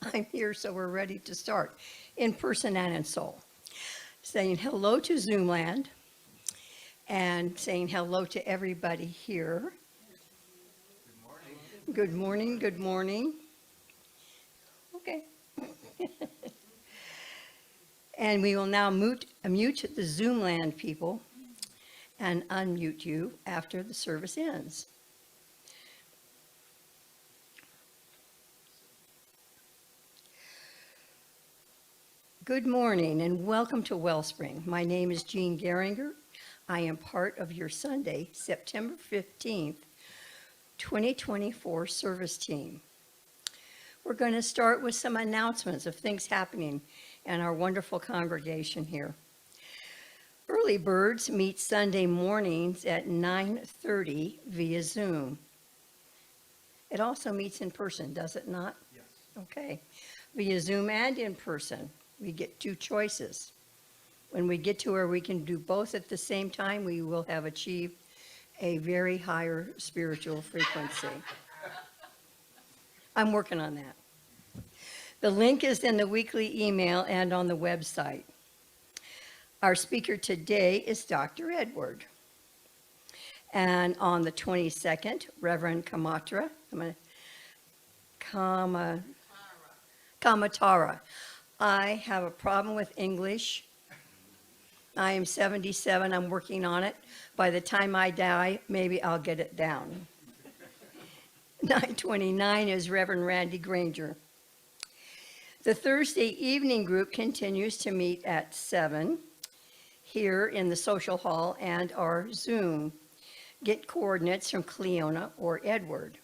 I'm here, so we're ready to start, in person and in soul. Saying hello to Zoomland and saying hello to everybody here. Good morning, good morning. Okay. And we will now mute the Zoomland people and unmute you after the service ends. Good morning and welcome to Wellspring. My name is Jean Geringer. I am part of your Sunday, September 15th, 2024 service team. We're going to start with some announcements of things happening in our wonderful congregation here. Early Birds meet Sunday mornings at 9:30 via Zoom. It also meets in person, does it not? Yes. Okay. Via Zoom and in person. We get two choices. When we get to where we can do both at the same time, we will have achieved a very higher spiritual frequency. I'm working on that. The link is in the weekly email and on the website. Our speaker today is Dr. Edward. And on the 22nd, Reverend Kamatara. I have a problem with English. I am 77, I'm working on it. By the time I die, maybe I'll get it down. 9:29 is Reverend Randy Granger. The Thursday evening group continues to meet at 7 here in the social hall and our Zoom. Get coordinates from Cleona or Edward.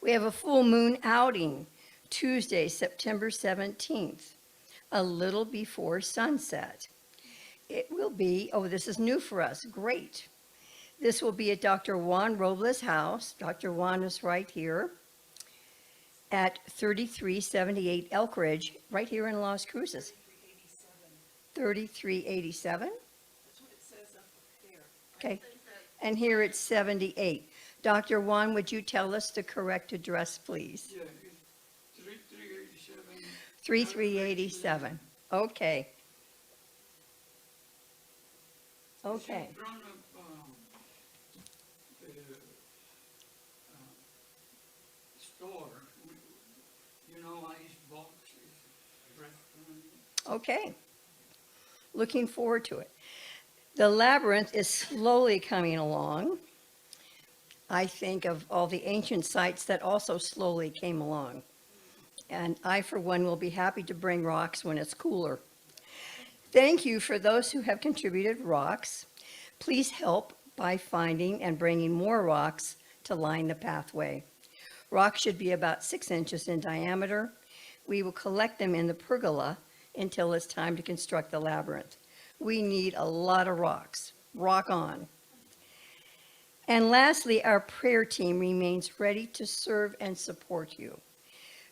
We have a full moon outing Tuesday, September 17th, a little before sunset. It will be, this is new for us, great. This will be at Dr. Juan Robles' house. Dr. Juan is right here at 3378 Elk Ridge, right here in Las Cruces. 3387? That's what it says up there. Okay, and here it's 78. Dr. Juan, would you tell us the correct address, please? Yeah, it's 3387. 3387, okay. Okay, It's in front of the store. You know, ice boxes, restaurant. okay. Looking forward to it. The labyrinth is slowly coming along. I think of all the ancient sites that also slowly came along. And I, for one, will be happy to bring rocks when it's cooler. Thank you for those who have contributed rocks. Please help by finding and bringing more rocks to line the pathway. Rocks should be about 6 inches in diameter. We will collect them in the pergola until it's time to construct the labyrinth. We need a lot of rocks. Rock on. And lastly, our prayer team remains ready to serve and support you.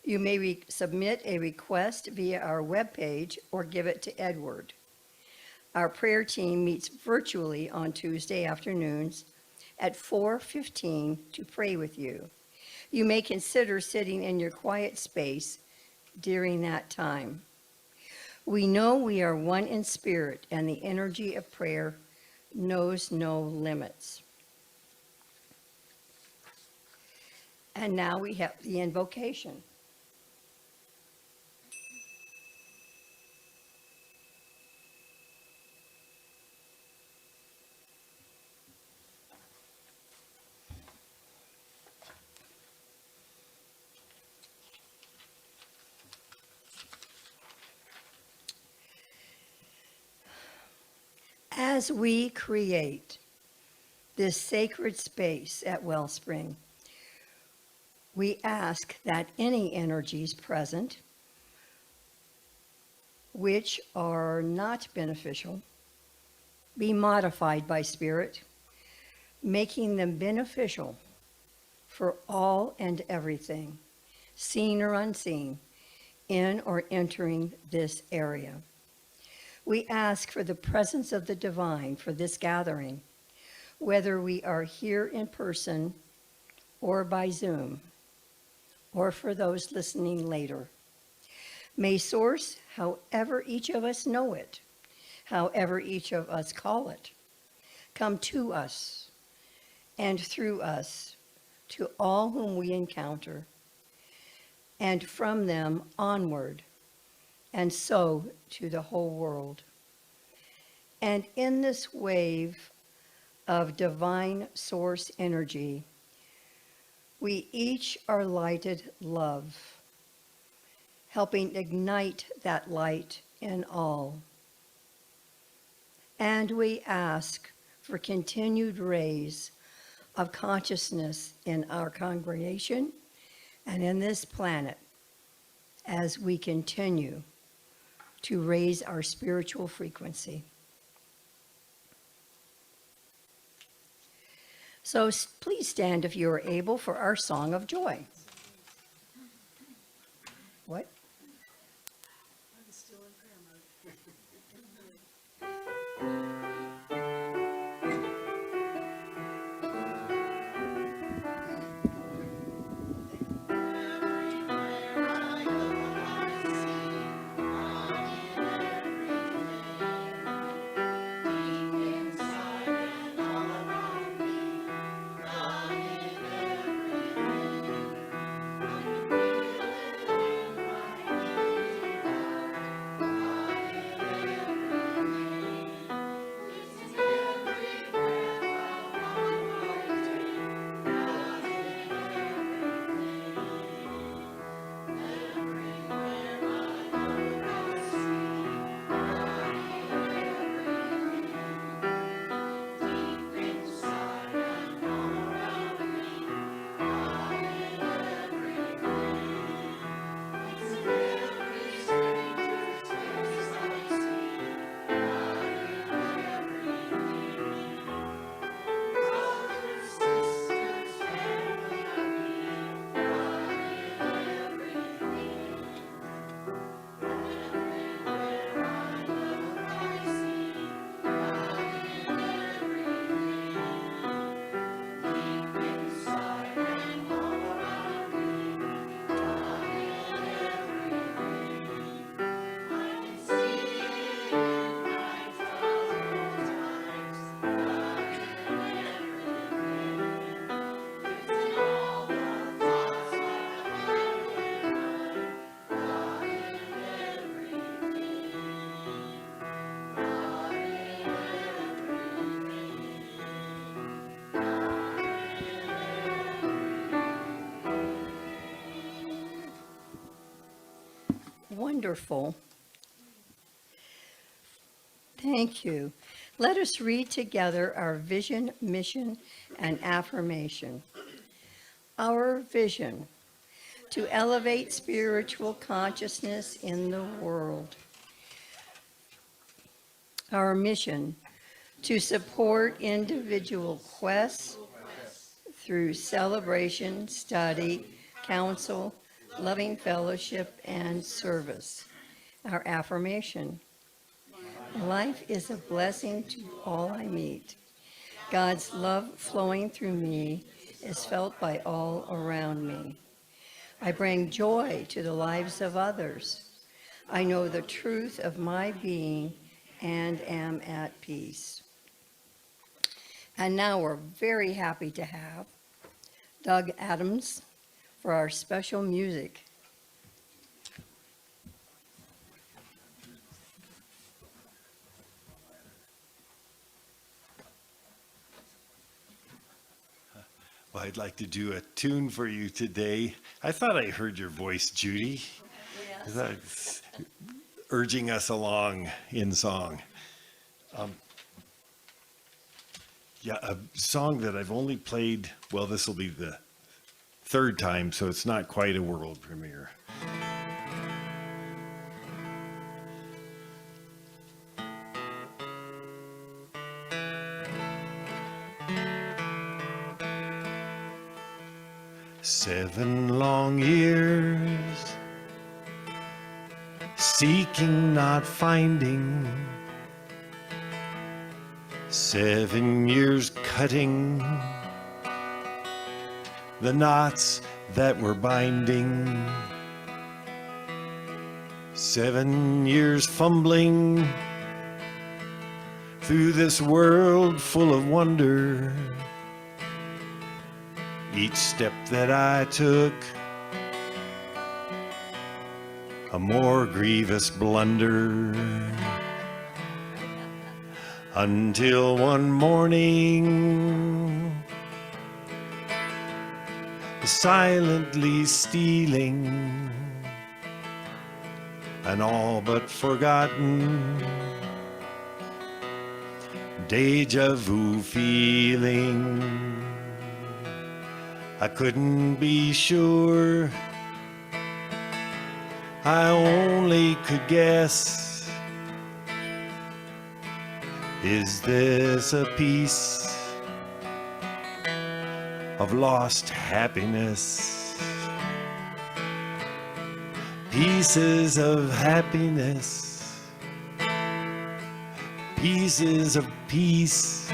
You may submit a request via our webpage or give it to Edward. Our prayer team meets virtually on Tuesday afternoons at 4:15 to pray with you. You may consider sitting in your quiet space during that time. We know we are one in spirit, and the energy of prayer knows no limits. And now we have the invocation. As we create this sacred space at Wellspring, we ask that any energies present which are not beneficial be modified by Spirit, making them beneficial for all and everything, seen or unseen, in or entering this area. We ask for the presence of the divine for this gathering, whether we are here in person or by Zoom, or for those listening later. May Source, however each of us know it, however each of us call it, come to us and through us to all whom we encounter, and from them onward, and so to the whole world. And in this wave of divine source energy, we each are lighted love, helping ignite that light in all. And we ask for continued rays of consciousness in our congregation and in this planet as we continue to raise our spiritual frequency. So please stand if you are able for our song of joy. What? I'm still in prayer mode. Wonderful. Thank you. Let us read together our vision, mission, and affirmation. Our vision: to elevate spiritual consciousness in the world. Our mission: to support individual quests through celebration, study, counsel, loving fellowship, and service. Our affirmation: life is a blessing to all I meet. God's love flowing through me is felt by all around me. I bring joy to the lives of others. I know the truth of my being and am at peace. And now we're very happy to have Doug Adams for our special music. Well, I'd like to do a tune for you today. I thought I heard your voice, Judy. Yes. That's urging us along in song. A song that I've only played, well, this will be the third time, so it's not quite a world premiere. 7 long years, seeking, not finding. 7 years cutting the knots that were binding. 7 years fumbling through this world full of wonder. Each step that I took, a more grievous blunder. Until one morning, silently stealing an all but forgotten deja vu feeling. I couldn't be sure, I only could guess. Is this a piece of lost happiness? Pieces of happiness, pieces of peace,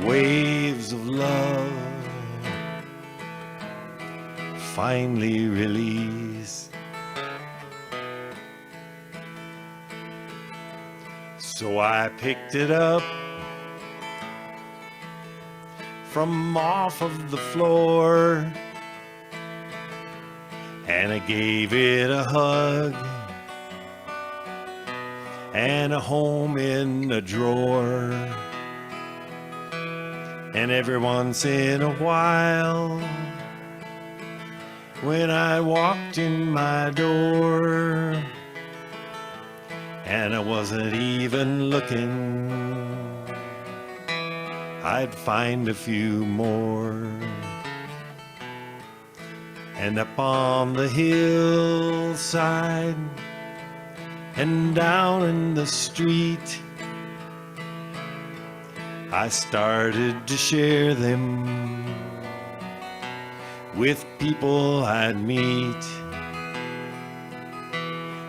waves of love finally released. So I picked it up from off of the floor and I gave it a hug and a home in a drawer. And every once in a while, when I walked in my door, and I wasn't even looking, I'd find a few more. And up on the hillside and down in the street, I started to share them with people I'd meet.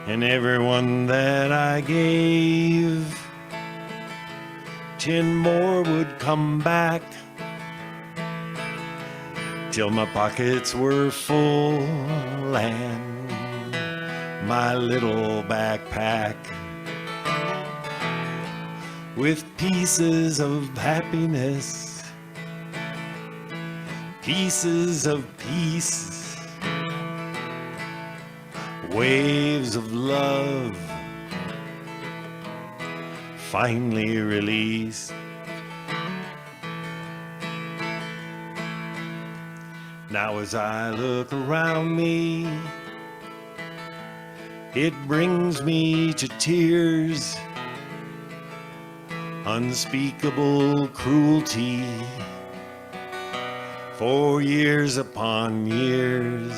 And everyone that I gave, 10 more would come back, till my pockets were full and my little backpack with pieces of happiness, pieces of peace, waves of love finally released. Now as I look around me, it brings me to tears. Unspeakable cruelty for years upon years.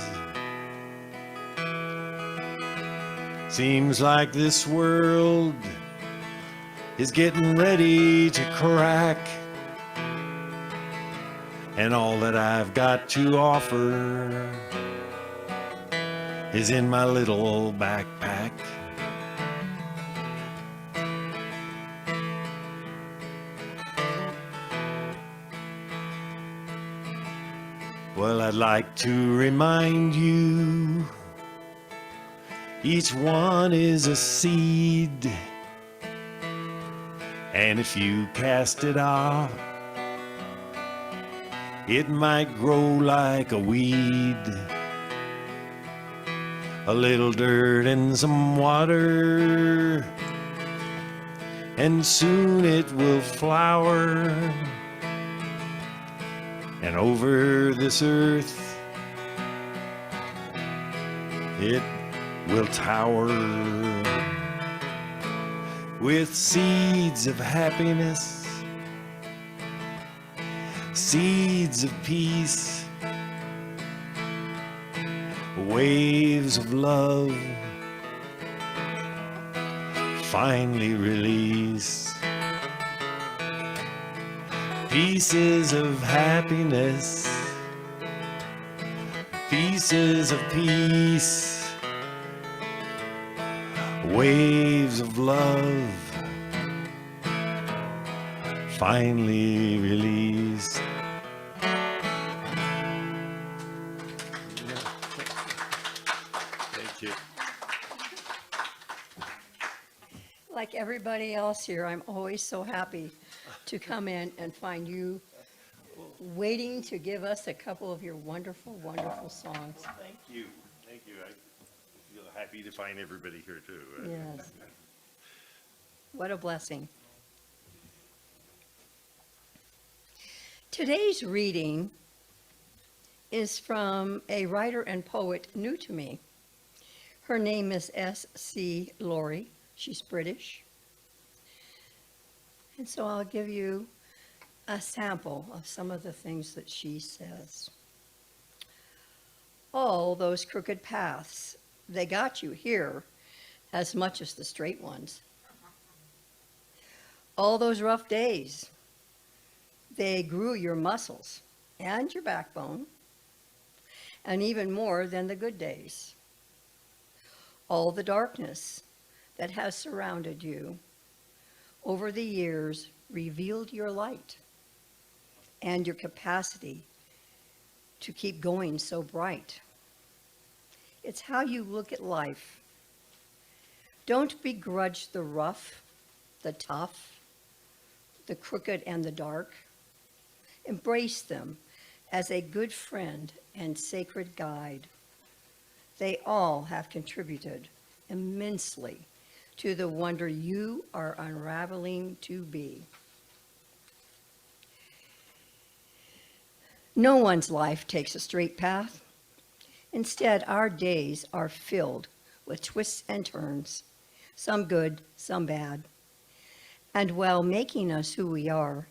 Seems like this world is getting ready to crack, and all that I've got to offer is in my little backpack. Well, I'd like to remind you, each one is a seed, and if you cast it out, it might grow like a weed. A little dirt and some water, and soon it will flower. And over this earth, it will tower with seeds of happiness, seeds of peace, waves of love finally released. Pieces of happiness, pieces of peace, waves of love finally released. everybody else here, I'm always so happy to come in and find you waiting to give us a couple of your wonderful, wonderful songs. Thank you. Thank you. I feel happy to find everybody here too. Yes. What a blessing. Today's reading is from a writer and poet new to me. Her name is S.C. Laurie. She's British. And so I'll give you a sample of some of the things that she says. All those crooked paths, they got you here as much as the straight ones. All those rough days, they grew your muscles and your backbone, and even more than the good days. All the darkness that has surrounded you over the years revealed your light and your capacity to keep going so bright. It's how you look at life. Don't begrudge the rough, the tough, the crooked, and the dark. Embrace them as a good friend and sacred guide. They all have contributed immensely to the wonder you are unraveling to be. No one's life takes a straight path. Instead, our days are filled with twists and turns, some good, some bad. And while making us who we are,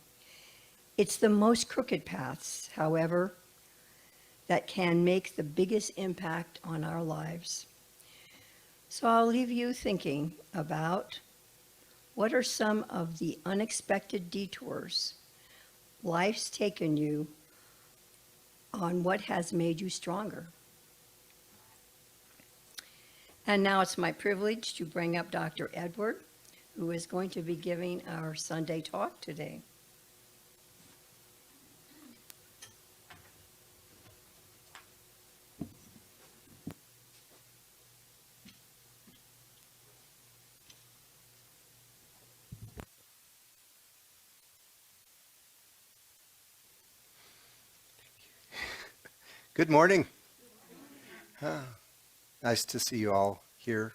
it's the most crooked paths, however, that can make the biggest impact on our lives. So I'll leave you thinking about what are some of the unexpected detours life's taken you on, what has made you stronger. And now it's my privilege to bring up Dr. Edward, who is going to be giving our Sunday talk today. Good morning. Nice to see you all here.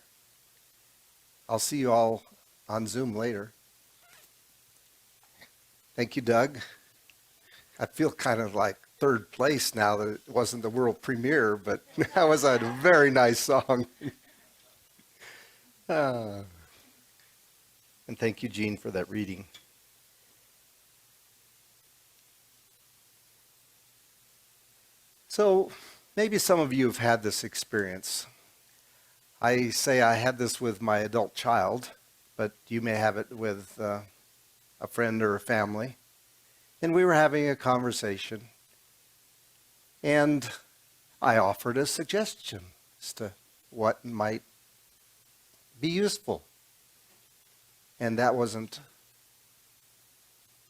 I'll see you all on Zoom later. Thank you, Doug. I feel kind of like third place now that it wasn't the world premiere, but that was a very nice song. And thank you, Jean, for that reading. So maybe some of you have had this experience. I say I had this with my adult child, but you may have it with a friend or a family. And we were having a conversation, and I offered a suggestion as to what might be useful. And that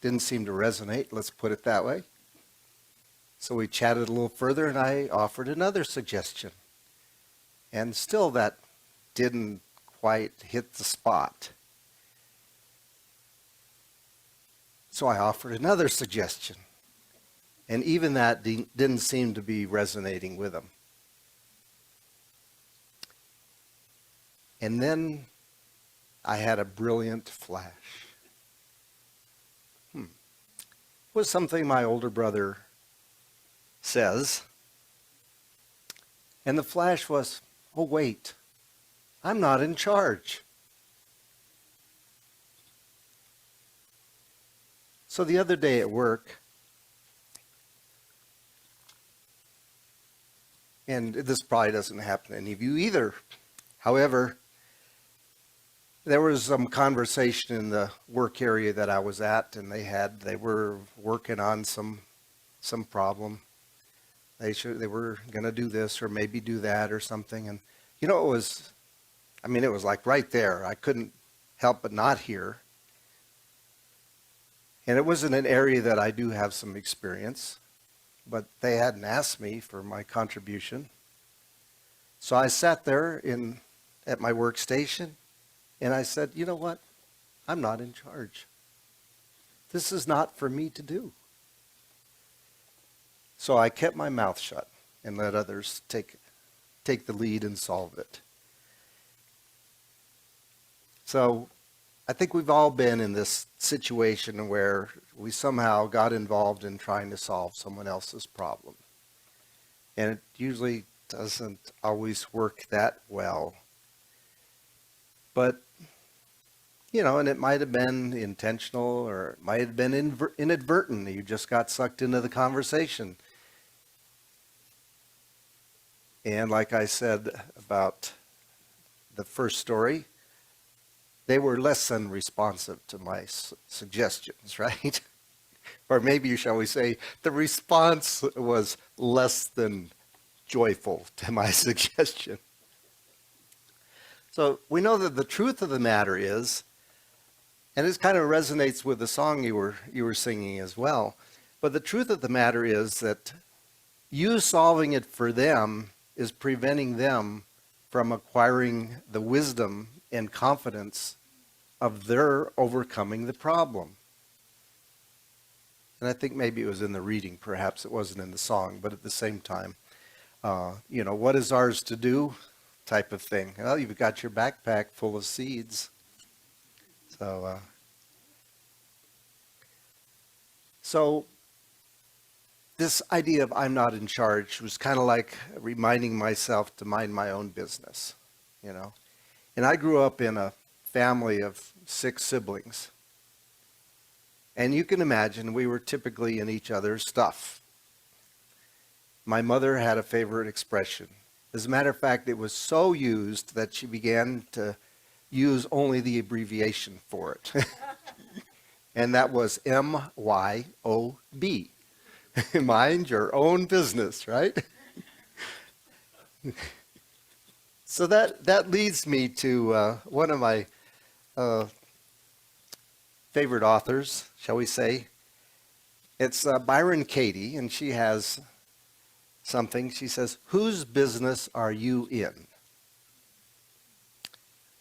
didn't seem to resonate, let's put it that way. So we chatted a little further, and I offered another suggestion. And still that didn't quite hit the spot. So I offered another suggestion. And even that didn't seem to be resonating with him. And then I had a brilliant flash. It was something my older brother says. And the flash was, oh wait, I'm not in charge. So the other day at work, and this probably doesn't happen to any of you either. However, there was some conversation in the work area that I was at, and they were working on some problem. They were going to do this or maybe do that or something. And, it was like right there. I couldn't help but not hear. And it was in an area that I do have some experience, but they hadn't asked me for my contribution. So I sat there at my workstation, and I said, you know what? I'm not in charge. This is not for me to do. So I kept my mouth shut and let others take the lead and solve it. So I think we've all been in this situation where we somehow got involved in trying to solve someone else's problem. And it usually doesn't always work that well. But, you know, and it might have been intentional or it might have been inadvertent. You just got sucked into the conversation. And like I said about the first story, they were less than responsive to my suggestions, right? Or maybe, shall we say, the response was less than joyful to my suggestion. So we know that the truth of the matter is, and this kind of resonates with the song you were singing as well, but the truth of the matter is that you solving it for them is preventing them from acquiring the wisdom and confidence of their overcoming the problem. And I think maybe it was in the reading, perhaps it wasn't in the song, but at the same time, you know, what is ours to do type of thing. Well, you've got your backpack full of seeds. So this idea of I'm not in charge was kind of like reminding myself to mind my own business, you know. And I grew up in a family of 6 siblings. And you can imagine we were typically in each other's stuff. My mother had a favorite expression. As a matter of fact, it was so used that she began to use only the abbreviation for it. And that was MYOB. Mind your own business, right? So that leads me to one of my favorite authors, shall we say. It's Byron Katie, and she has something. She says, "Whose business are you in?"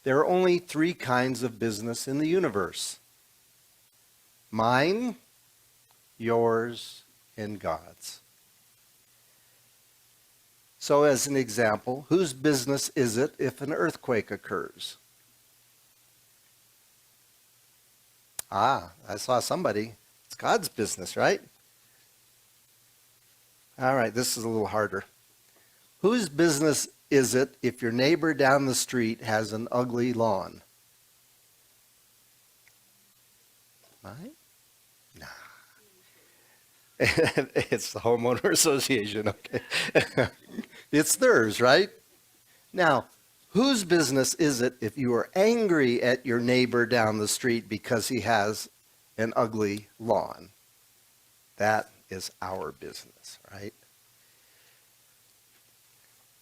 There are only 3 kinds of business in the universe: mine, yours, and God's. So as an example, whose business is it if an earthquake occurs? I saw somebody. It's God's business, right? All right, this is a little harder. Whose business is it if your neighbor down the street has an ugly lawn? Mine? Nah. It's the homeowner association, okay. It's theirs, right? Now, whose business is it if you are angry at your neighbor down the street because he has an ugly lawn? That is our business, right?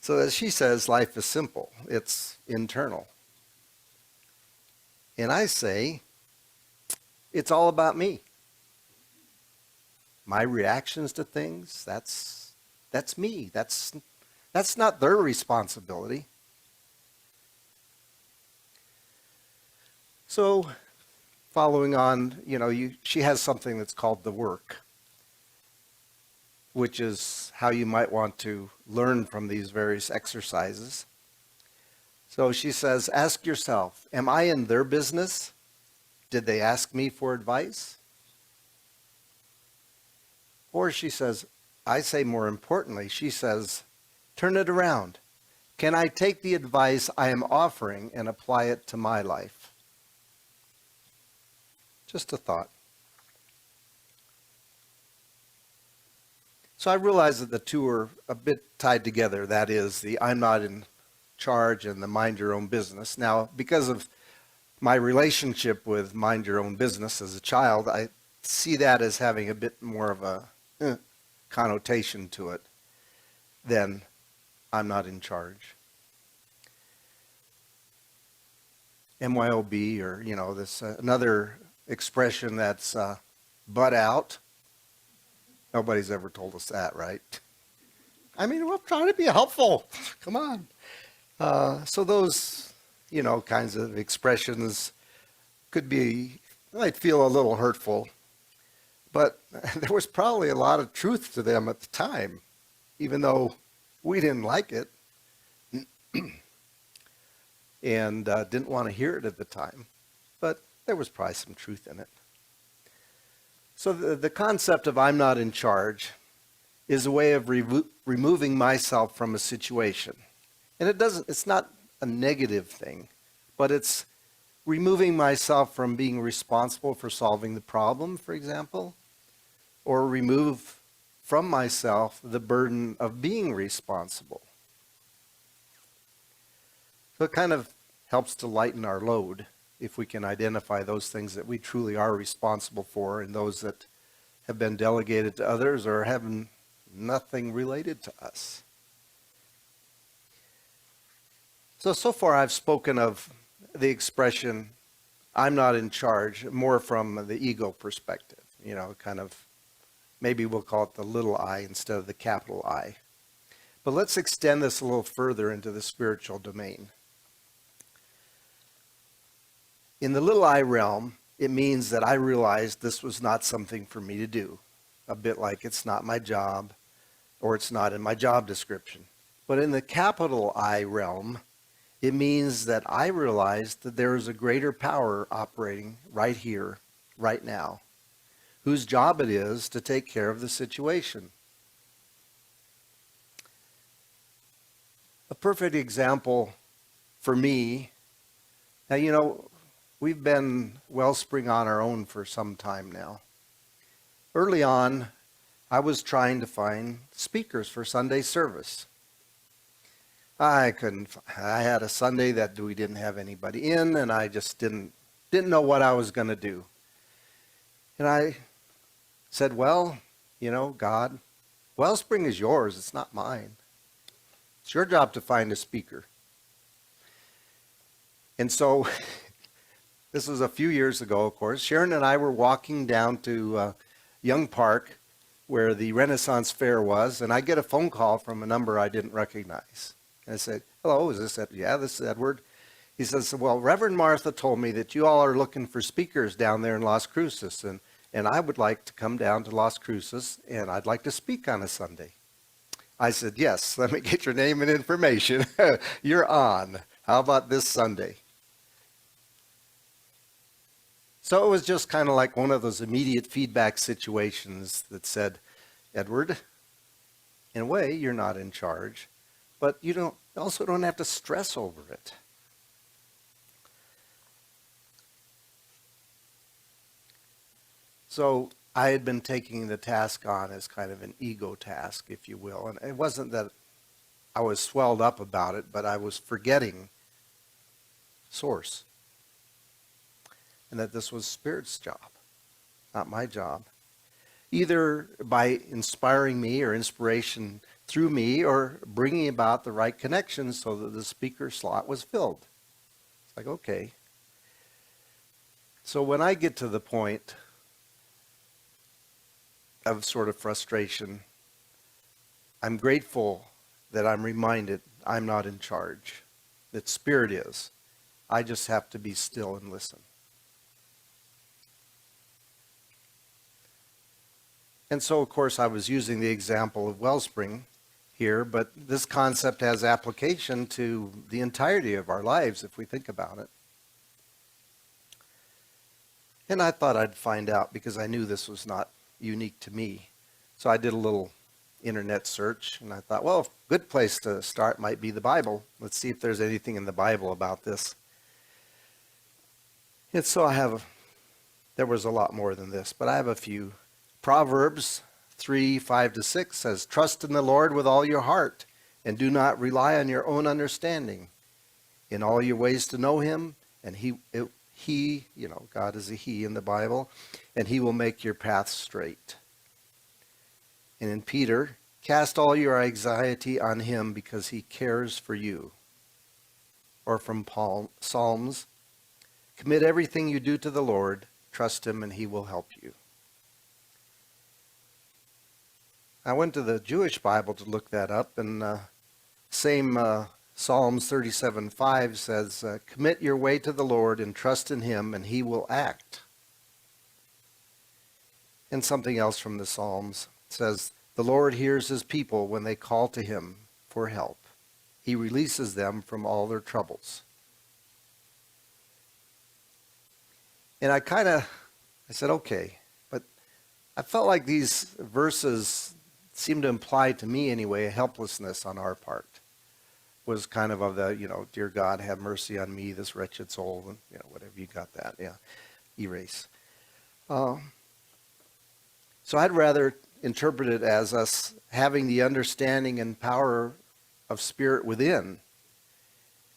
So as she says, life is simple. It's internal. And I say, it's all about me. My reactions to things, that's me. That's not their responsibility. So following on, you know, she has something that's called the work, which is how you might want to learn from these various exercises. So she says, ask yourself, am I in their business? Did they ask me for advice? Or she says, I say more importantly, she says, turn it around. Can I take the advice I am offering and apply it to my life? Just a thought. So I realize that the two are a bit tied together. That is, the I'm not in charge and the mind your own business. Now, because of my relationship with mind your own business as a child, I see that as having a bit more of a connotation to it than I'm not in charge. MYOB, or, you know, this another expression that's butt out. Nobody's ever told us that, right? I mean, we're trying to be helpful. Come on. So those, you know, kinds of expressions might feel a little hurtful, but there was probably a lot of truth to them at the time, even though we didn't like it and didn't want to hear it at the time. But there was probably some truth in it. So the concept of I'm not in charge is a way of removing myself from a situation. And it's not a negative thing, but it's removing myself from being responsible for solving the problem, for example, or remove from myself the burden of being responsible. So it kind of helps to lighten our load if we can identify those things that we truly are responsible for and those that have been delegated to others or have nothing related to us. So far I've spoken of the expression, I'm not in charge, more from the ego perspective. Kind of, maybe we'll call it the little I instead of the capital I. But let's extend this a little further into the spiritual domain. In the little I realm, it means that I realized this was not something for me to do. A bit like it's not my job, or it's not in my job description. But in the capital I realm, it means that I realized that there is a greater power operating right here, right now, whose job it is to take care of the situation. A perfect example for me, now we've been Wellspring on our own for some time now. Early on, I was trying to find speakers for Sunday service. I had a Sunday that we didn't have anybody in, and I just didn't know what I was going to do. And I said, well, God, Wellspring is yours, it's not mine. It's your job to find a speaker. And so, this was a few years ago, of course. Sharon and I were walking down to Young Park, where the Renaissance Fair was, and I get a phone call from a number I didn't recognize. And I said, hello, is this Edward? Yeah, this is Edward. He says, well, Reverend Martha told me that you all are looking for speakers down there in Las Cruces, and I would like to come down to Las Cruces, and I'd like to speak on a Sunday. I said, yes, let me get your name and information. You're on. How about this Sunday? So it was just kind of like one of those immediate feedback situations that said, Edward, in a way, you're not in charge, but you also don't have to stress over it. So I had been taking the task on as kind of an ego task, if you will. And it wasn't that I was swelled up about it, but I was forgetting source. And that this was Spirit's job, not my job. Either by inspiring me or inspiration through me or bringing about the right connections so that the speaker slot was filled. It's like, okay. So when I get to the point of sort of frustration, I'm grateful that I'm reminded I'm not in charge, that Spirit is. I just have to be still and listen. And so, of course, I was using the example of Wellspring here, but this concept has application to the entirety of our lives if we think about it. And I thought I'd find out because I knew this was not unique to me. So I did a little internet search, and I thought, well, a good place to start might be the Bible. Let's see if there's anything in the Bible about this. And so there was a lot more than this, but I have a few. Proverbs 3:5-6 says, trust in the Lord with all your heart, and do not rely on your own understanding. In all your ways to know him, and he, God is a he in the Bible, and he will make your path straight. And in Peter, cast all your anxiety on him because he cares for you. Or from Psalms, commit everything you do to the Lord, trust him, and he will help you. I went to the Jewish Bible to look that up, and same Psalms 37:5 says, commit your way to the Lord and trust in him, and he will act. And something else from the Psalms says, the Lord hears his people when they call to him for help. He releases them from all their troubles. And I said, okay, but I felt like these verses seemed to imply to me anyway a helplessness on our part. Was kind of the, dear God, have mercy on me, this wretched soul, and, whatever you got that, yeah, erase. So I'd rather interpret it as us having the understanding and power of spirit within.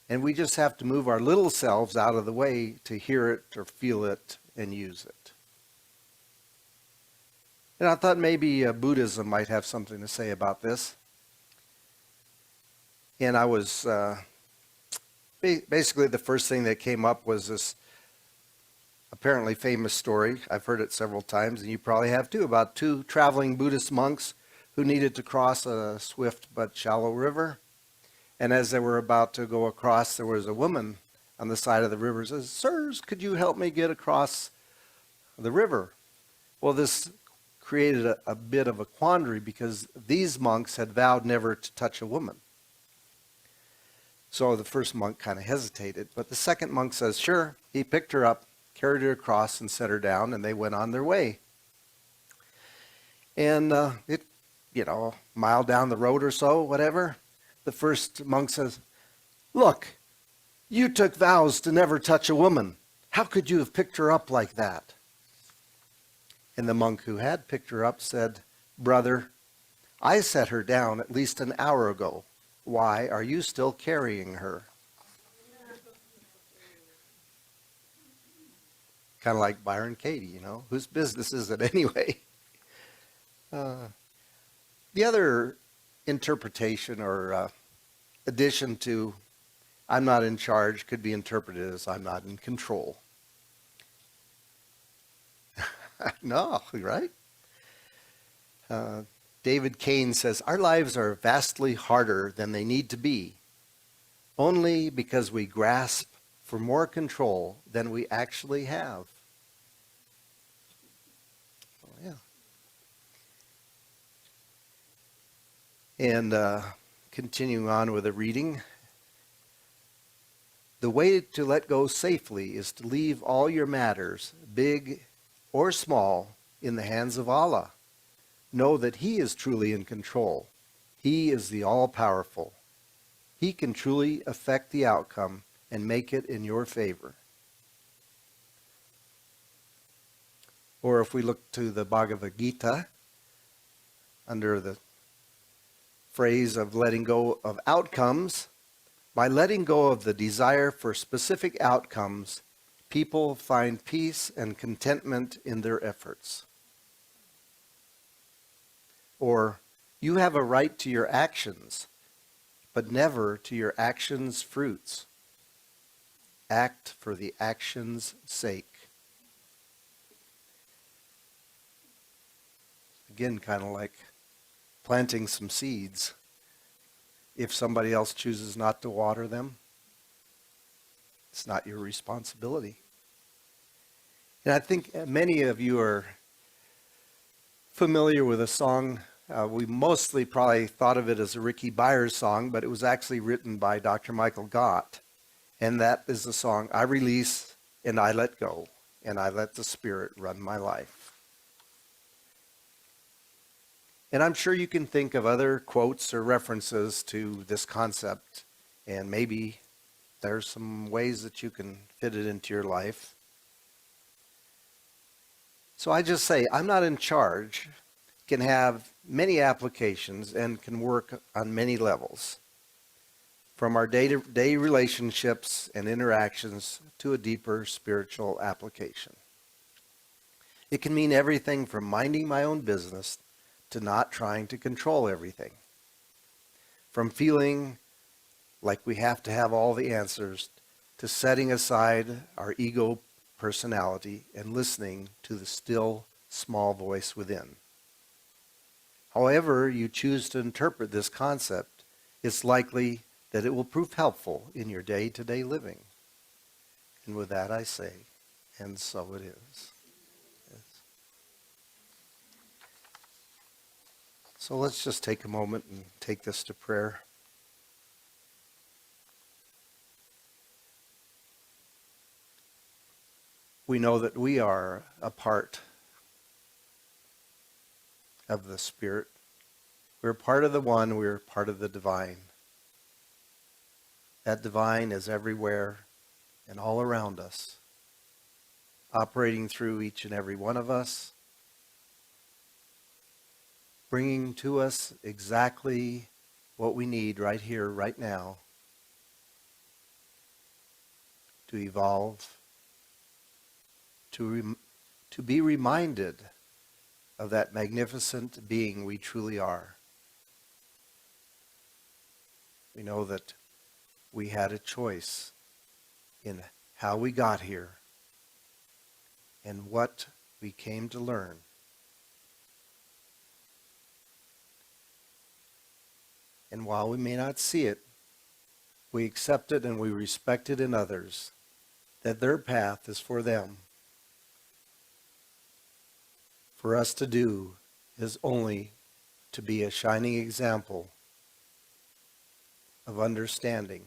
And we just have to move our little selves out of the way to hear it or feel it and use it. And I thought maybe Buddhism might have something to say about this. And I was, basically the first thing that came up was this apparently famous story. I've heard it several times, and you probably have too, about two traveling Buddhist monks who needed to cross a swift but shallow river. And as they were about to go across, there was a woman on the side of the river who says, sirs, could you help me get across the river? Well, this created a bit of a quandary because these monks had vowed never to touch a woman. So the first monk kind of hesitated, but the second monk says, sure. He picked her up, carried her across, and set her down, and they went on their way. And a mile down the road or so, whatever, the first monk says, look, you took vows to never touch a woman. How could you have picked her up like that? And the monk who had picked her up said, brother, I set her down at least an hour ago. Why are you still carrying her? Kind of like Byron Katie, whose business is it anyway? The other interpretation or addition to I'm not in charge could be interpreted as I'm not in control. No, right? David Kane says, our lives are vastly harder than they need to be, only because we grasp for more control than we actually have. Oh, yeah. And continuing on with the reading, the way to let go safely is to leave all your matters, big or small, in the hands of Allah. Know that he is truly in control. He is the all-powerful. He can truly affect the outcome and make it in your favor. Or if we look to the Bhagavad Gita, under the phrase of letting go of outcomes, by letting go of the desire for specific outcomes, people find peace and contentment in their efforts. Or, you have a right to your actions, but never to your actions' fruits. Act for the action's sake. Again, kind of like planting some seeds. If somebody else chooses not to water them, it's not your responsibility. And I think many of you are familiar with a song. We mostly probably thought of it as a Ricky Byers song, but it was actually written by Dr. Michael Gott. And that is the song, I release and I let go, and I let the Spirit run my life. And I'm sure you can think of other quotes or references to this concept, and maybe there's some ways that you can fit it into your life. So I just say, I'm not in charge, can have many applications and can work on many levels, from our day-to-day relationships and interactions to a deeper spiritual application. It can mean everything from minding my own business to not trying to control everything, from feeling like we have to have all the answers to setting aside our ego personality and listening to the still, small voice within. However you choose to interpret this concept, it's likely that it will prove helpful in your day-to-day living. And with that I say, and so it is. Yes. So let's just take a moment and take this to prayer. We know that we are a part of the Spirit. We're part of the one, we're part of the divine. That divine is everywhere and all around us, operating through each and every one of us, bringing to us exactly what we need right here, right now, to evolve, to be reminded of that magnificent being we truly are. We know that we had a choice in how we got here and what we came to learn. And while we may not see it, we accept it and we respect it in others, that their path is for them. For us to do is only to be a shining example of understanding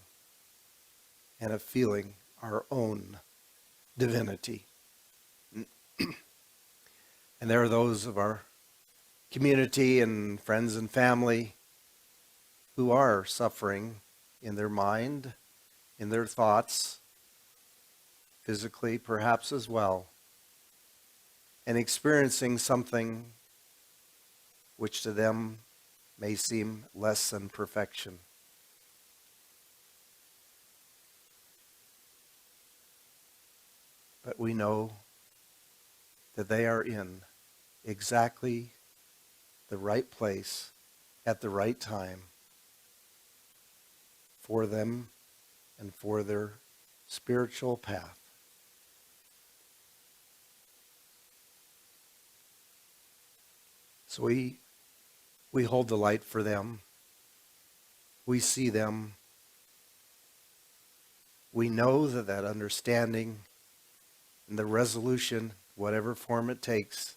and of feeling our own divinity. And there are those of our community and friends and family who are suffering in their mind, in their thoughts, physically perhaps as well, and experiencing something which to them may seem less than perfection. But we know that they are in exactly the right place at the right time for them and for their spiritual path. So we hold the light for them. We see them. We know that understanding and the resolution, whatever form it takes,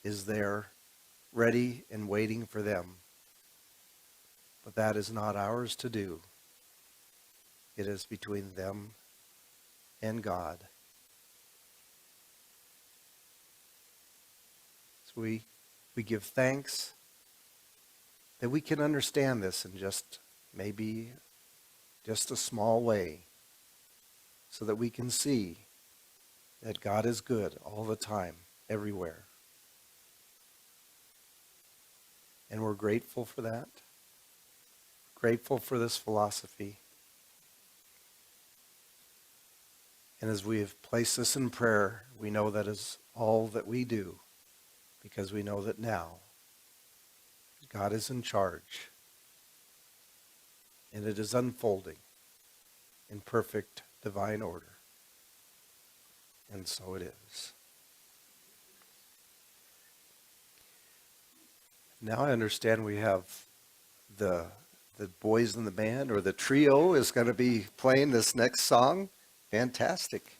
is there, ready and waiting for them. But that is not ours to do. It is between them and God. So we give thanks that we can understand this in maybe just a small way, so that we can see that God is good all the time, everywhere. And we're grateful for that. Grateful for this philosophy. And as we have placed this in prayer, we know that is all that we do, because we know that now God is in charge, and it is unfolding in perfect divine order. And so it is. Now I understand we have the boys in the band, or the trio, is going to be playing this next song. Fantastic.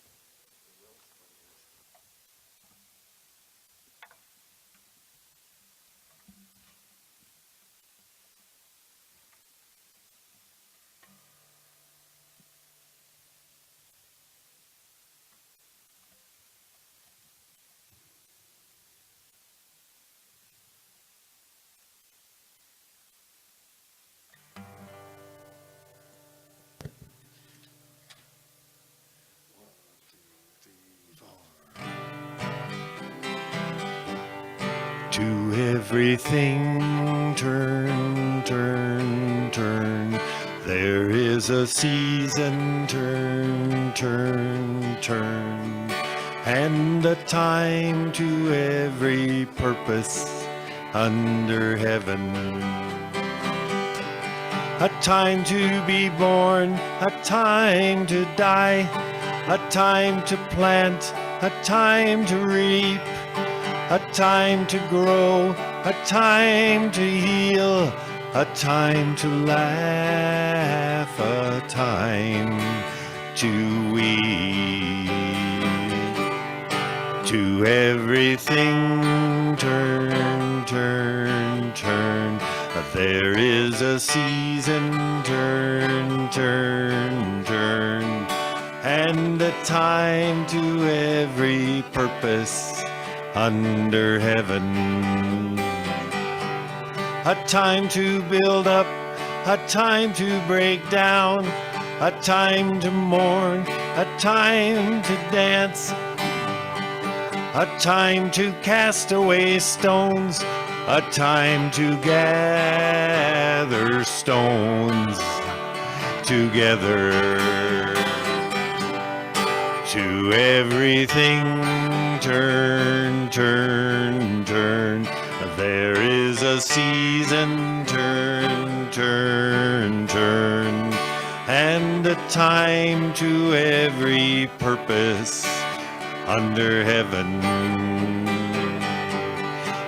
To everything turn, turn, turn. There is a season, turn, turn, turn. And a time to every purpose under heaven. A time to be born, a time to die, a time to plant, a time to reap, a time to grow, a time to heal, a time to laugh, a time to weep. To everything turn, turn, turn. There is a season, turn, turn, turn. And a time to every purpose under heaven. A time to build up, a time to break down, a time to mourn, a time to dance, a time to cast away stones, a time to gather stones together. To everything turn, turn, turn. There is a season, turn, turn, turn. And a time to every purpose under heaven.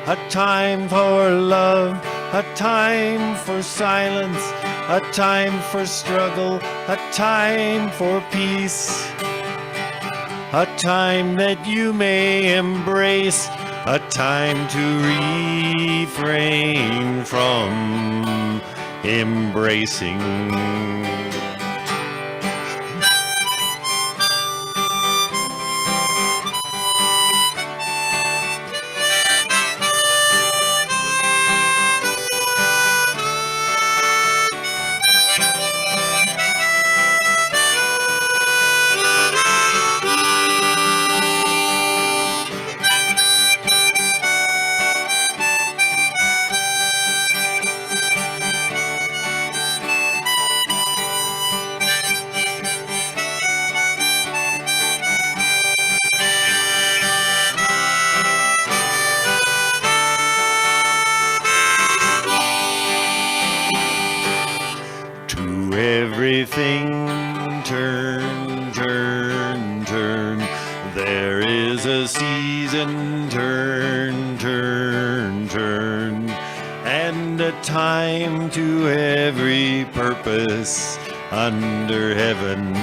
A time for love, a time for silence, a time for struggle, a time for peace. A time that you may embrace, a time to refrain from embracing. To everything turn, turn, turn. There is a season, turn, turn, turn. And a time to every purpose under heaven.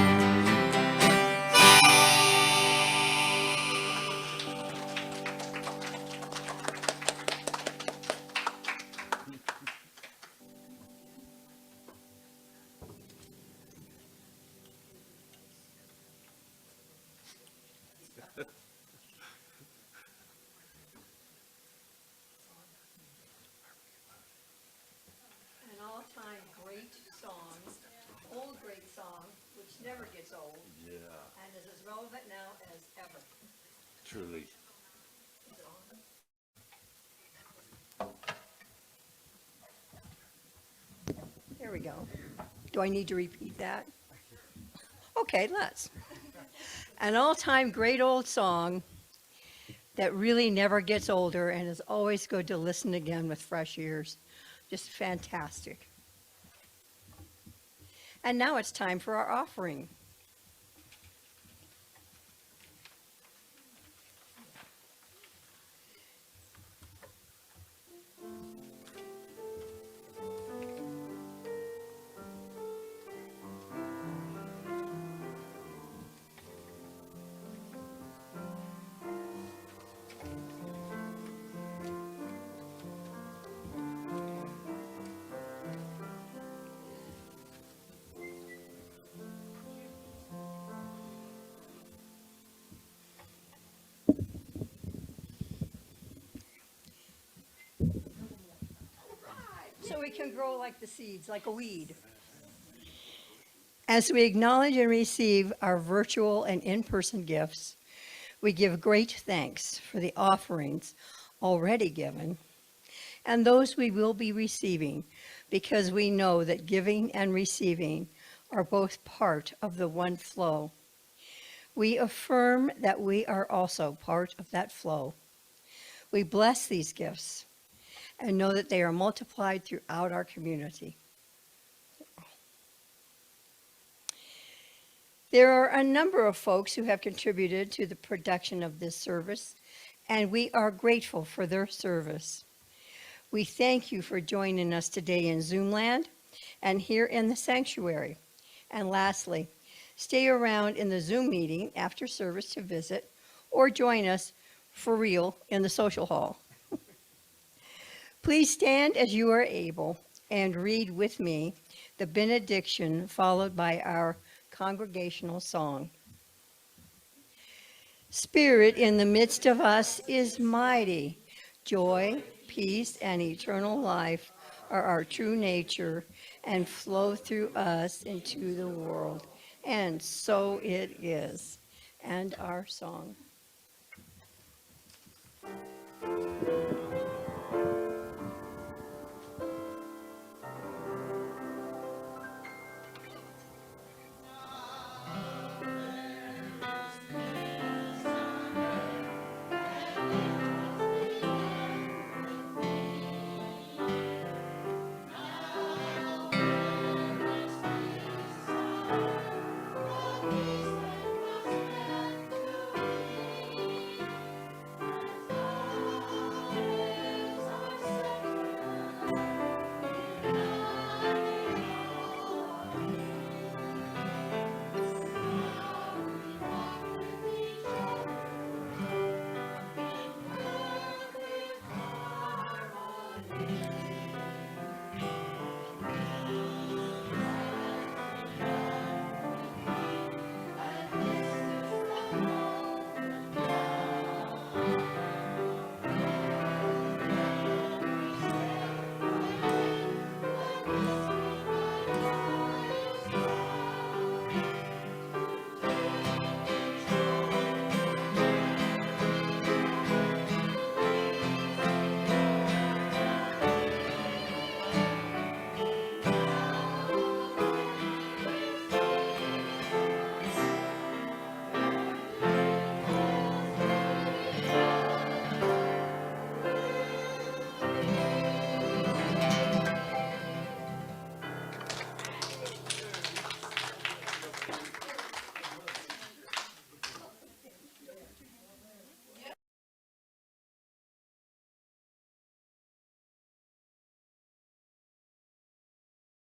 An all-time great song, old great song, which never gets old. Yeah, And is as relevant now as ever. truly. Is it on? There we go. Do I need to repeat that? Okay, let's. An all-time great old song that really never gets older and is always good to listen again with fresh ears. Just fantastic. And now it's time for our offering. So we can grow like the seeds, like a weed. As we acknowledge and receive our virtual and in-person gifts, we give great thanks for the offerings already given and those we will be receiving, because we know that giving and receiving are both part of the one flow. We affirm that we are also part of that flow. We bless these gifts and know that they are multiplied throughout our community. There are a number of folks who have contributed to the production of this service, and we are grateful for their service. We thank you for joining us today in Zoomland and here in the sanctuary. And lastly, stay around in the Zoom meeting after service to visit or join us for real in the social hall. Please stand as you are able and read with me the benediction followed by our congregational song. Spirit in the midst of us is mighty. Joy, peace, and eternal life are our true nature and flow through us into the world. And so it is. And our song.